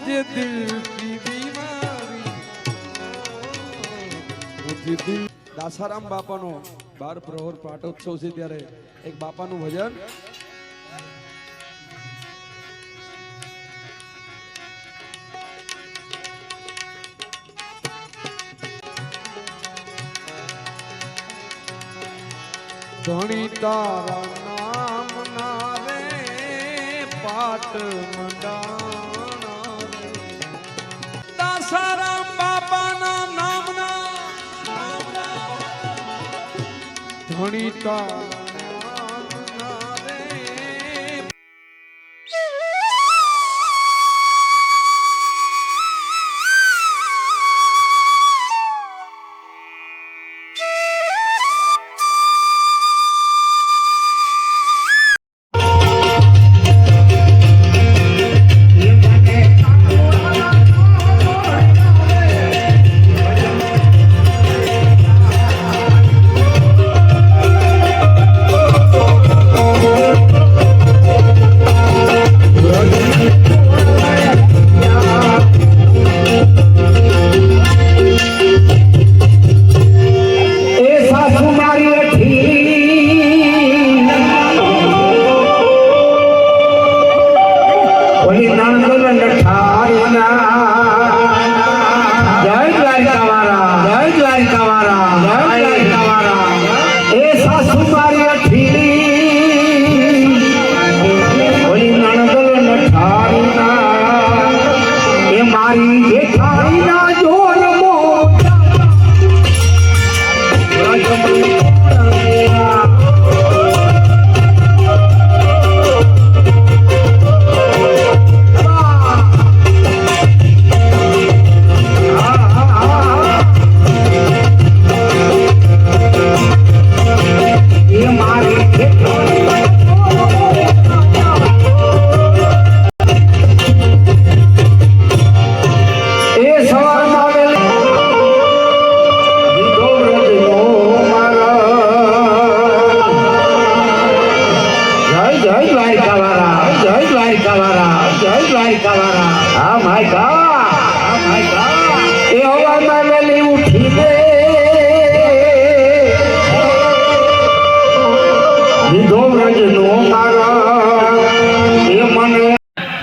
मुझे दिल की बीमारी मुझे दिल દાસારામ બાપાનો 12 પ્રહર પાટોત્સવ છે ત્યારે એક બાપાનું ભજન ધણી તારા નામ ના રે પાટ મંડાણા રે દાસારામ બાપાના નામના ધણી તારા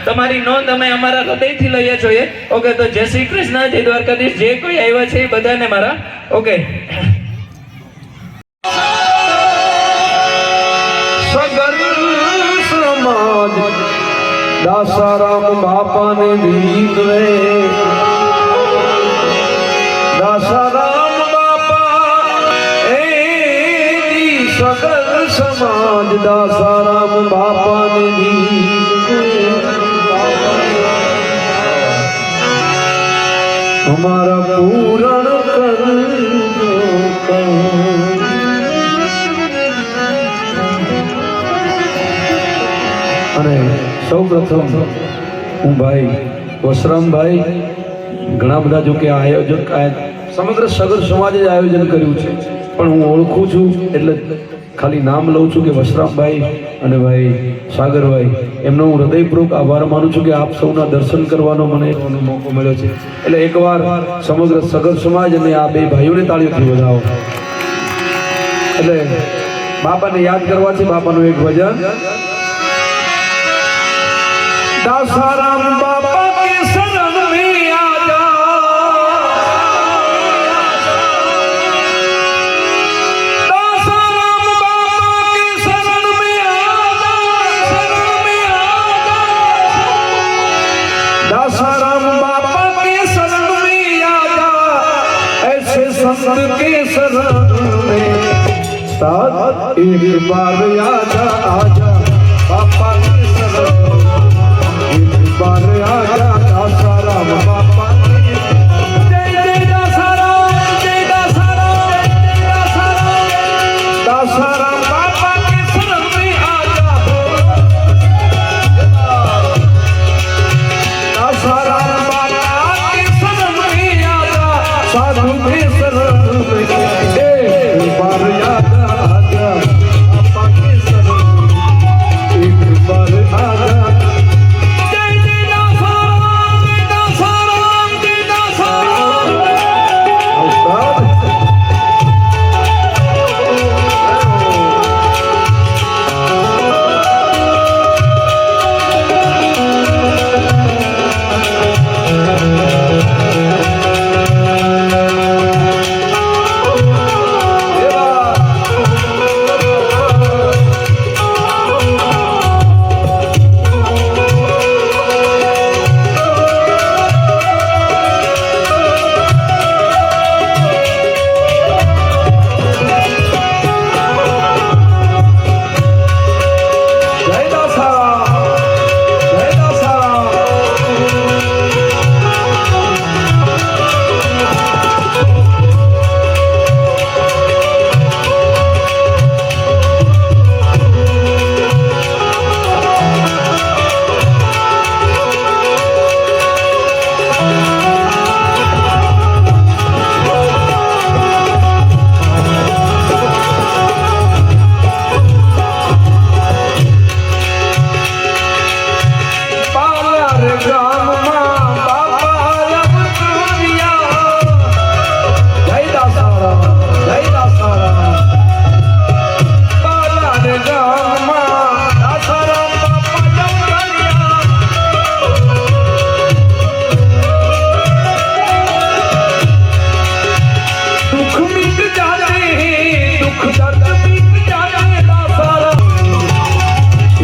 તમારી નોંધ અમે અમારા હૃદયથી લઈએ છીએ ઓકે તો જય શ્રી કૃષ્ણ જય દ્વારકાધીશ જે કોઈ આવ્યા છે એ બધાને મારા ઓકે સગર સમાજ દાસારામ બાપાને ગીત રે દાસારામ બાપા એ સગર સમાજ દાસારામ બાપાને ગીત हमारा पूरण कर અને સૌ પ્રથમ હું ભાઈ વસરામભાઈ ઘણા બધા જો કે આયોજક સમગ્ર સગર સમાજે આયોજન કર્યું છે પણ હું ઓળખું છું એટલે ખાલી નામ લઉં છું કે વસરામભાઈ અને ભાઈ સાગરભાઈ એમનો હું હૃદયપૂર્વક આભાર માનું છું કે આપ સૌના દર્શન કરવાનો મને મોકો મળ્યો છે એટલે એકવાર સમગ્ર સગર સમાજ અને આ બે ભાઈઓને તાળીઓથી વધાવો એટલે બાપાને યાદ કરવા છે બાપાનું એક ભજન દાસારામ બાપા કે શરણ में आजा दासाराम बाबा के शरण में आजा दासाराम बाबा के शरण में आजा ऐसे संत के शरण में साथ एक बार आजा आजा बापा के शरण बार आजा दासाराम बापा जय जय दासाराम जय दासाराम दासाराम बापा के शरण में आजा दासाराम बापा के शरण में आजा साधु के शरण में एक बार आजा आजा बापा के शरण एक बार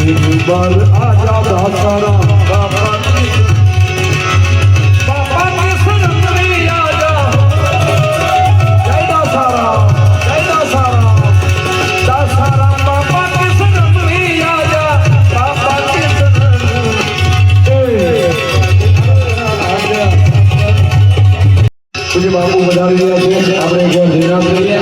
बार आजा दासाराम बाबा के शरण में आजा। जय दासाराम दासाराम बाबा के शरण में आजा, बाबा के शरण में आजा। मुझे बाबू बता दिया છે આપણે એક વાર જયરામ કરીએ।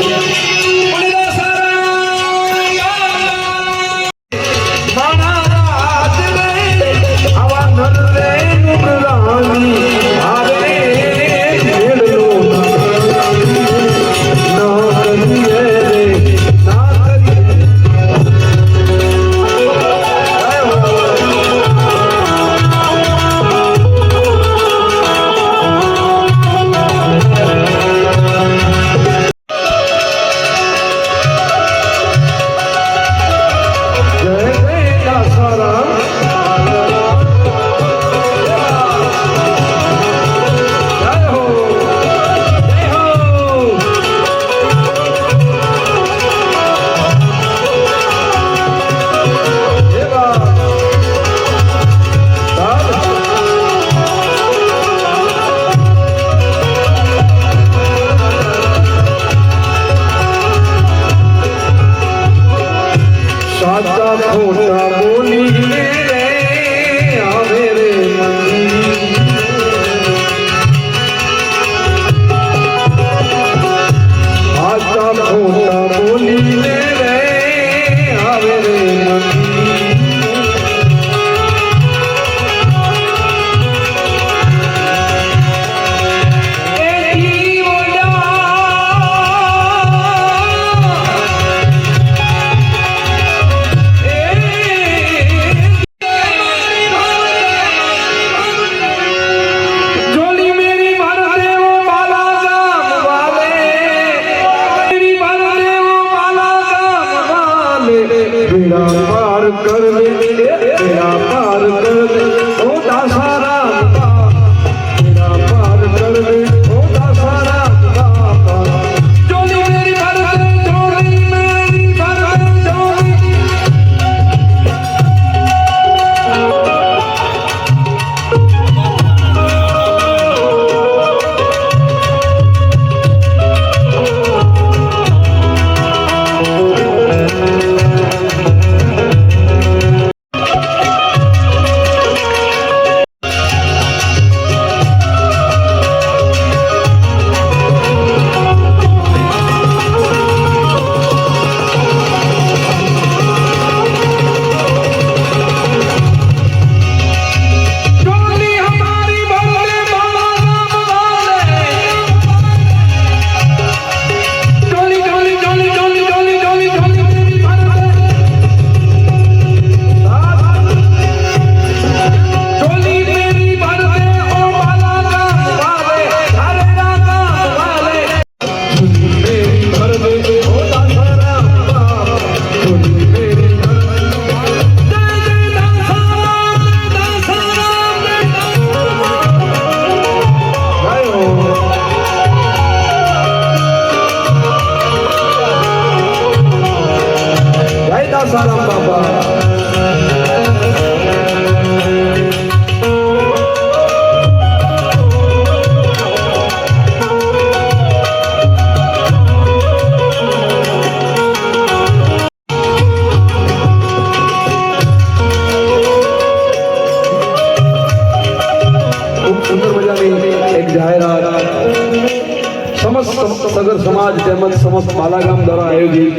સગર સમાજ તેમજ સમસ્ત બાલાગામ દ્વારા આયોજિત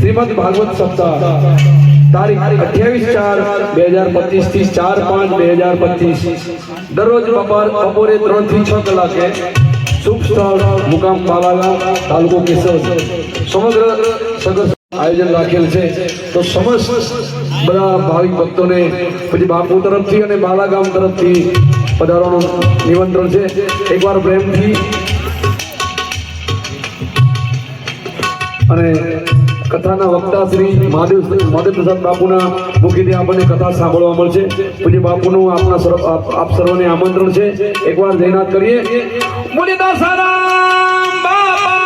શ્રીમદ ભાગવત સપ્તાહ તારીખ 28/4/2025 થી 4/5/2025 દરરોજ બપોરે 3 થી 6 કલાકે શુભ સ્થળ મુકામ બાલાગામ તાલુકો કેશોદ સમગ્ર સગર આયોજન રાખેલ છે। તો સમસ્ત બધા ભાવિક ભક્તોને પછી બાપુ તરફથી અને બાલાગામ તરફથી પધારવાનું નિમંત્રણ છે। એકવાર પ્રેમથી અને કથાના વક્તા શ્રી મહાદેવ પ્રસાદ બાપુના મુખેથી આપણને કથા સાંભળવા મળશે। પૂજ્ય બાપુનું આપ સર્વને આમંત્રણ છે। એકવાર જયનાથ કરીએ। બોલે દાસારામ બાપા।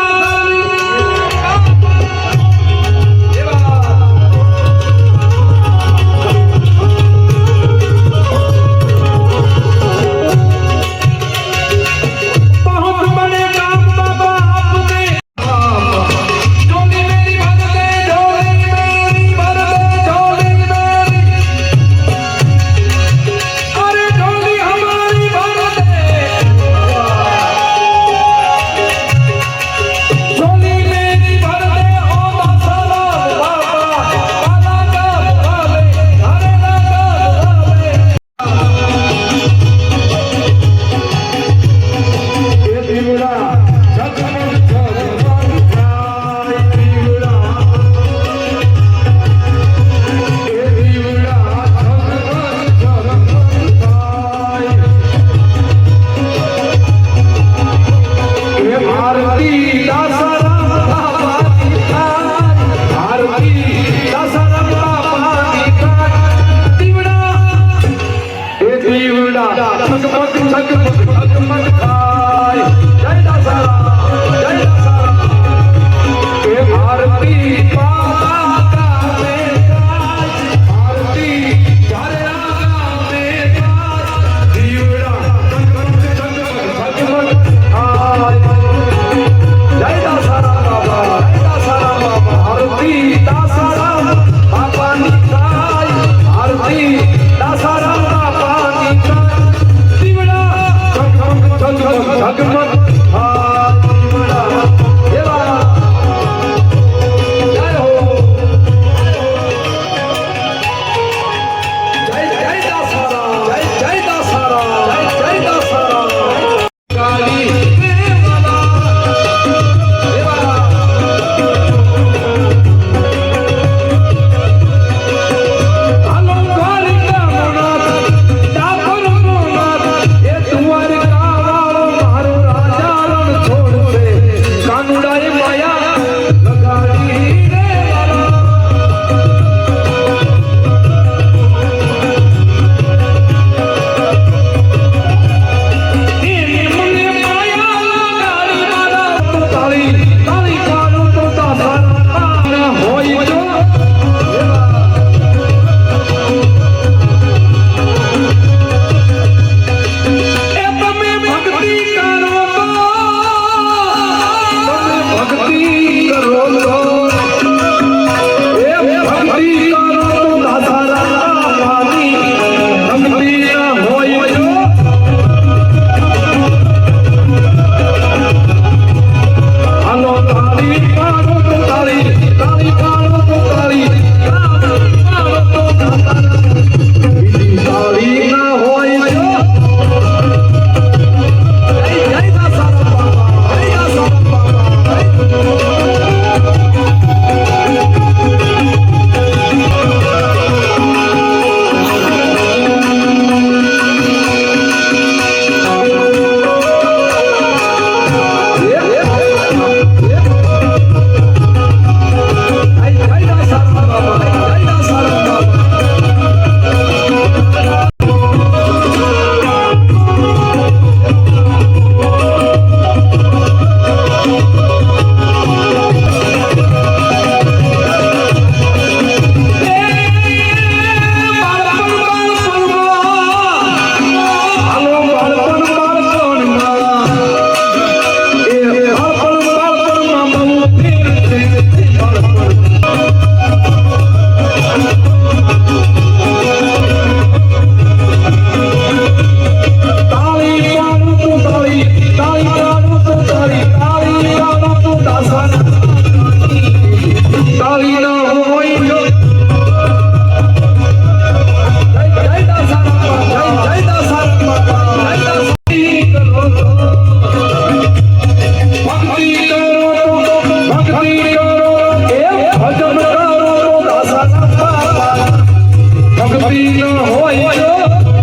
ભક્તિ ન હોય તો